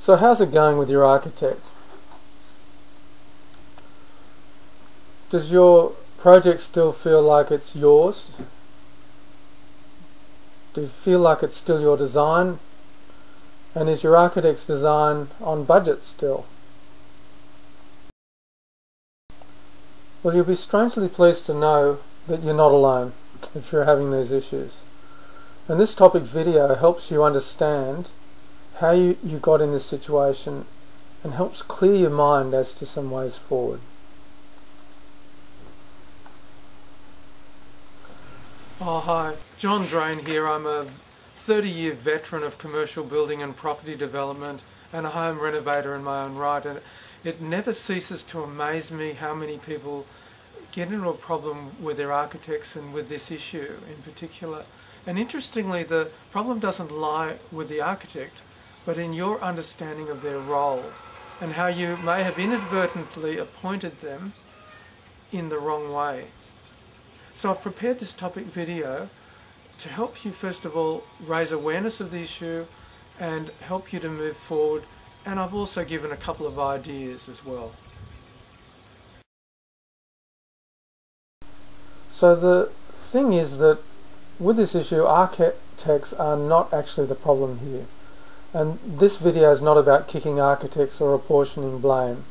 So how's it going with your architect? Does your project still feel like it's yours? Do you feel like it's still your design? And is your architect's design on budget still? Well, you'll be strangely pleased to know that you're not alone if you're having these issues. And this topic video helps you understand how you got in this situation and helps clear your mind as to some ways forward. Oh, hi, John Drain here. I'm a 30-year veteran of commercial building and property development and a home renovator in my own right, and it never ceases to amaze me how many people get into a problem with their architects and with this issue in particular. And interestingly, the problem doesn't lie with the architect, but in your understanding of their role and how you may have inadvertently appointed them in the wrong way. So I've prepared this topic video to help you, first of all, raise awareness of the issue and help you to move forward. And I've also given a couple of ideas as well. So the thing is that with this issue, architects are not actually the problem here. And this video is not about kicking architects or apportioning blame.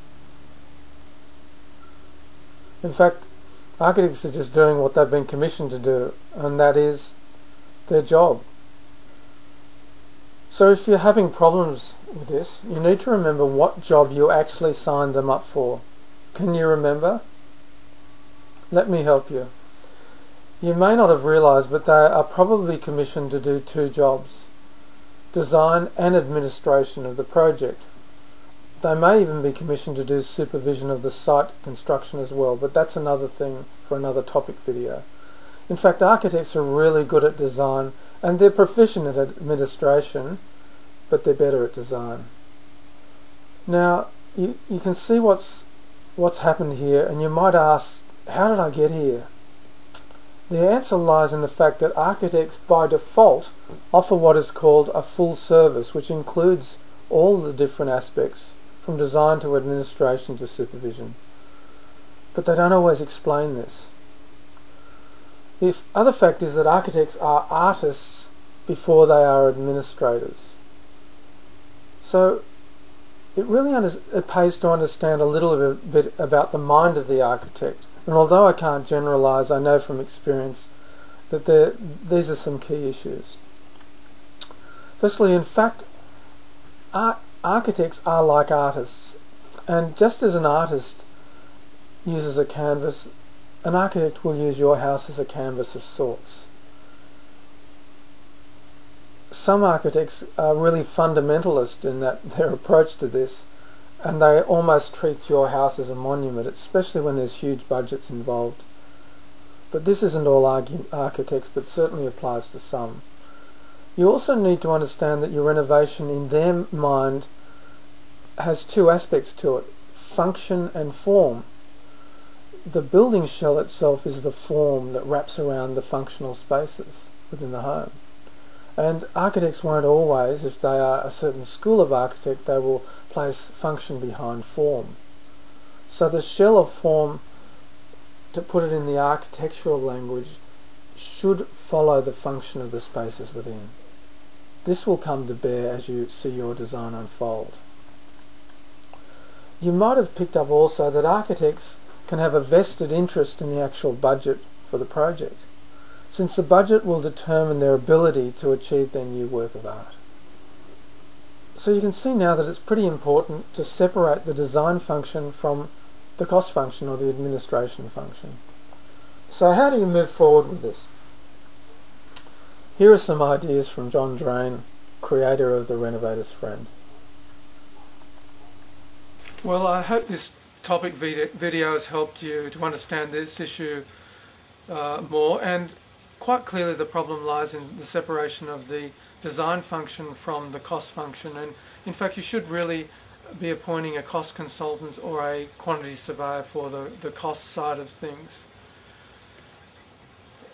In fact, architects are just doing what they've been commissioned to do, and that is their job. So if you're having problems with this, you need to remember what job you actually signed them up for. Can you remember? Let me help you. You may not have realised, but they are probably commissioned to do two jobs: design and administration of the project. They may even be commissioned to do supervision of the site construction as well, but that's another thing for another topic video. In fact, architects are really good at design and they're proficient at administration, but they're better at design. Now, you can see what's happened here, and you might ask, how did I get here? The answer lies in the fact that architects by default offer what is called a full service, which includes all the different aspects from design to administration to supervision. But they don't always explain this. The other fact is that architects are artists before they are administrators. So it really it pays to understand a little bit about the mind of the architect. And although I can't generalise, I know from experience that these are some key issues. Firstly, in fact, architects are like artists, and just as an artist uses a canvas, an architect will use your house as a canvas of sorts. Some architects are really fundamentalist in their approach to this, and they almost treat your house as a monument, especially when there's huge budgets involved. But this isn't all architects, but certainly applies to some. You also need to understand that your renovation in their mind has two aspects to it: function and form. The building shell itself is the form that wraps around the functional spaces within the home. And architects won't always, if they are a certain school of architect, they will place function behind form. So the shell of form, to put it in the architectural language, should follow the function of the spaces within. This will come to bear as you see your design unfold. You might have picked up also that architects can have a vested interest in the actual budget for the project, since the budget will determine their ability to achieve their new work of art. So you can see now that it's pretty important to separate the design function from the cost function or the administration function. So how do you move forward with this? Here are some ideas from John Drain, creator of the Renovator's Friend. Well, I hope this topic video has helped you to understand this issue more, and quite clearly the problem lies in the separation of the design function from the cost function, and in fact you should really be appointing a cost consultant or a quantity surveyor for the cost side of things.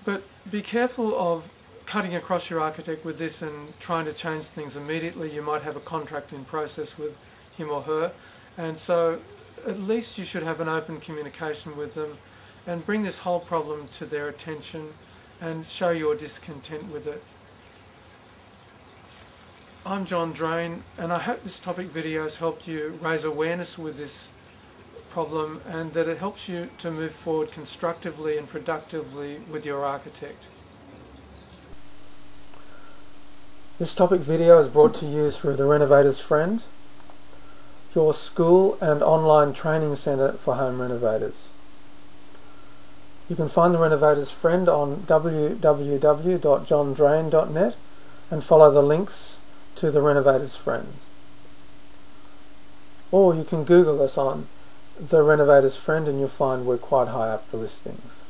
But be careful of cutting across your architect with this and trying to change things immediately. You might have a contract in process with him or her, and so at least you should have an open communication with them and bring this whole problem to their attention and show your discontent with it. I'm John Drain, and I hope this topic video has helped you raise awareness with this problem and that it helps you to move forward constructively and productively with your architect. This topic video is brought to you through the Renovator's Friend, your school and online training centre for home renovators. You can find the Renovator's Friend on www.johndrain.net and follow the links to the Renovator's Friend. Or you can Google us on the Renovator's Friend and you'll find we're quite high up the listings.